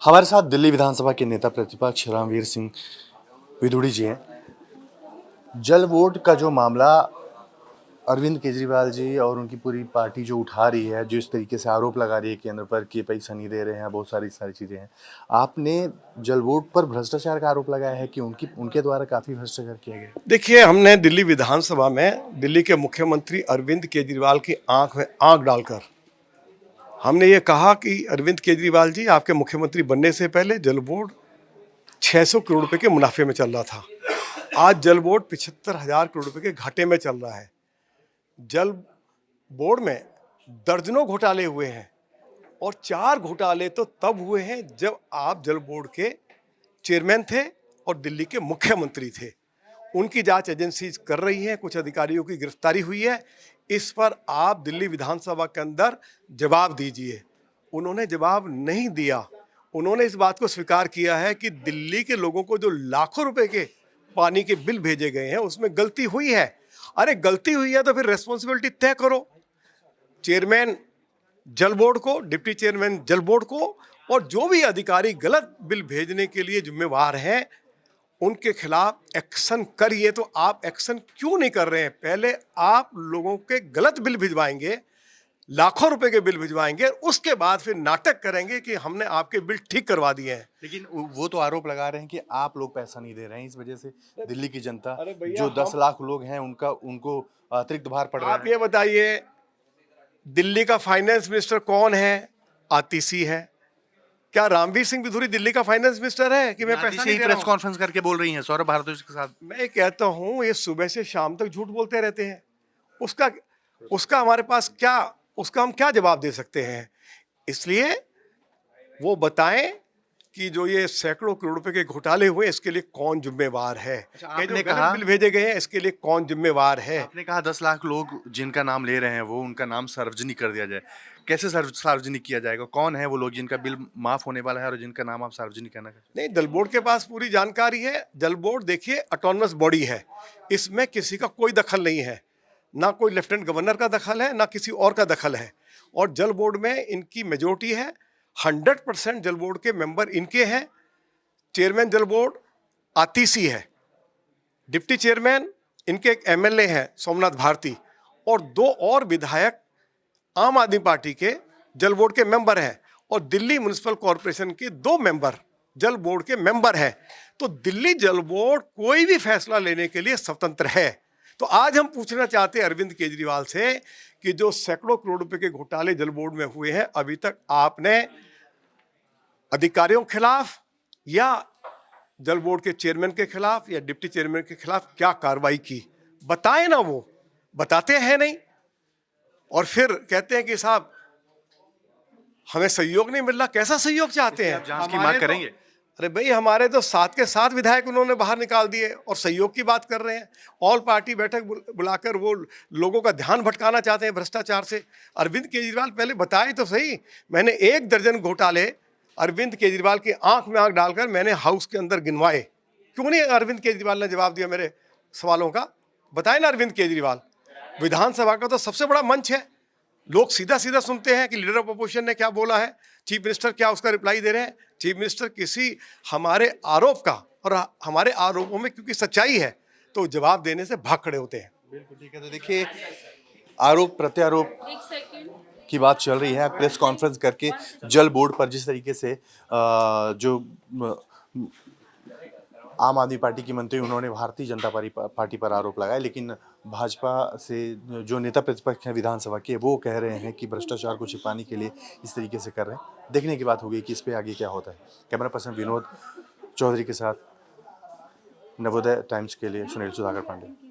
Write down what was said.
हमारे साथ दिल्ली विधानसभा के नेता प्रतिपक्ष रामवीर सिंह विधुड़ी जी हैं। जल बोर्ड का जो मामला अरविंद केजरीवाल जी और उनकी पूरी पार्टी जो उठा रही है, जो इस तरीके से आरोप लगा रही है केंद्र पर कि पैसा नहीं दे रहे हैं, बहुत सारी चीज़ें हैं। आपने जल बोर्ड पर भ्रष्टाचार का आरोप लगाया है कि उनके द्वारा काफ़ी भ्रष्टाचार किया गया। देखिए, हमने दिल्ली विधानसभा में दिल्ली के मुख्यमंत्री अरविंद केजरीवाल की आंख में आंख डालकर हमने ये कहा कि अरविंद केजरीवाल जी, आपके मुख्यमंत्री बनने से पहले जल बोर्ड 600 करोड़ रुपए के मुनाफे में चल रहा था। आज जल बोर्ड 75,000 करोड़ रुपए के घाटे में चल रहा है। जल बोर्ड में दर्जनों घोटाले हुए हैं और 4 घोटाले तो तब हुए हैं जब आप जल बोर्ड के चेयरमैन थे और दिल्ली के मुख्यमंत्री थे। उनकी जांच एजेंसीज कर रही हैं, कुछ अधिकारियों की गिरफ्तारी हुई है। इस पर आप दिल्ली विधानसभा के अंदर जवाब दीजिए। उन्होंने जवाब नहीं दिया। उन्होंने इस बात को स्वीकार किया है कि दिल्ली के लोगों को जो लाखों रुपए के पानी के बिल भेजे गए हैं उसमें गलती हुई है। अरे गलती हुई है तो फिर रेस्पॉन्सिबिलिटी तय करो। चेयरमैन जल बोर्ड को, डिप्टी चेयरमैन जल बोर्ड को और जो भी अधिकारी गलत बिल भेजने के लिए जिम्मेवार हैं उनके खिलाफ एक्शन करिए। तो आप एक्शन क्यों नहीं कर रहे हैं? पहले आप लोगों के गलत बिल भिजवाएंगे, लाखों रुपए के बिल भिजवाएंगे, उसके बाद फिर नाटक करेंगे कि हमने आपके बिल ठीक करवा दिए हैं। लेकिन वो तो आरोप लगा रहे हैं कि आप लोग पैसा नहीं दे रहे हैं, इस वजह से दिल्ली की जनता जो 10 लाख लोग हैं उनको अतिरिक्त भार पड़ रहा है। आप ये बताइए, दिल्ली का फाइनेंस मिनिस्टर कौन है? आतिशी है। क्या रामवीर सिंह विधुड़ी दिल्ली का फाइनेंस मिनिस्टर है कि मैं पैसा नहीं दे रहा हूं? प्रेस कॉन्फ्रेंस करके बोल रही हैं सौरभ भारद्वाज के साथ। मैं कहता हूं ये सुबह से शाम तक झूठ बोलते रहते हैं। उसका हमारे पास क्या, उसका हम क्या जवाब दे सकते हैं? इसलिए वो बताएं कि जो ये सैकड़ों करोड़ रुपए के घोटाले हुए इसके लिए कौन जिम्मेवार है। आपने कहा बिल भेजे गए हैं इसके लिए कौन जिम्मेवार है। आपने कहा 10 लाख लोग जिनका नाम ले रहे हैं वो उनका नाम सार्वजनिक कर दिया जाए। कैसे सार्वजनिक किया जाएगा? कौन है वो लोग जिनका बिल माफ होने वाला है और जिनका नाम आप सार्वजनिक करना? नहीं, जल बोर्ड के पास पूरी जानकारी है। जल बोर्ड देखिए ऑटोनमस बॉडी है, इसमें किसी का कोई दखल नहीं है। ना कोई लेफ्टिनेंट गवर्नर का दखल है, ना किसी और का दखल है। और जल बोर्ड में इनकी मेजोरिटी है। 100% जल बोर्ड के मेंबर इनके हैं। चेयरमैन जल बोर्ड आतिशी है। डिप्टी चेयरमैन इनके एक एमएलए हैं सोमनाथ भारती, और 2 और विधायक आम आदमी पार्टी के जल बोर्ड के मेंबर हैं, और दिल्ली म्युनिसिपल कॉरपोरेशन के 2 मेंबर जल बोर्ड के मेंबर हैं। तो दिल्ली जल बोर्ड कोई भी फैसला लेने के लिए स्वतंत्र है। तो आज हम पूछना चाहते हैं अरविंद केजरीवाल से कि जो सैकड़ों करोड़ रुपए के घोटाले जल बोर्ड में हुए हैं, अभी तक आपने अधिकारियों के खिलाफ या जल बोर्ड के चेयरमैन के खिलाफ या डिप्टी चेयरमैन के खिलाफ क्या कार्रवाई की? बताएं ना। वो बताते हैं नहीं, और फिर कहते हैं कि साहब हमें सहयोग नहीं मिल रहा। कैसा सहयोग चाहते हैं? जांच की मांग करेंगे? अरे भाई, हमारे तो 7 के 7 विधायक उन्होंने बाहर निकाल दिए और सहयोग की बात कर रहे हैं। ऑल पार्टी बैठक बुलाकर वो लोगों का ध्यान भटकाना चाहते हैं भ्रष्टाचार से। अरविंद केजरीवाल पहले बताए तो सही। मैंने 1 दर्जन घोटाले अरविंद केजरीवाल की आंख में आंख डालकर मैंने हाउस के अंदर गिनवाए। क्यों नहीं अरविंद केजरीवाल ने जवाब दिया मेरे सवालों का? बताए ना अरविंद केजरीवाल। विधानसभा का तो सबसे बड़ा मंच है, लोग सीधा सीधा सुनते हैं कि लीडर ऑफ अपोजिशन ने क्या बोला है, चीफ मिनिस्टर क्या उसका रिप्लाई दे रहे हैं। चीफ मिनिस्टर किसी हमारे आरोप का, और हमारे आरोपों में क्योंकि सच्चाई है तो जवाब देने से भाग खड़े होते हैं। बिल्कुल ठीक है। तो देखिए, आरोप प्रत्यारोप की बात चल रही है। प्रेस कॉन्फ्रेंस करके जल बोर्ड पर जिस तरीके से जो आम आदमी पार्टी की मंत्री उन्होंने भारतीय जनता पार्टी पर आरोप लगाया, लेकिन भाजपा से जो नेता प्रतिपक्ष हैं विधानसभा के, वो कह रहे हैं कि भ्रष्टाचार को छिपाने के लिए इस तरीके से कर रहे हैं। देखने की बात होगी कि इस पे आगे क्या होता है। कैमरा पर्सन विनोद चौधरी के साथ नवोदय टाइम्स के लिए सुनील सुधाकर पांडे।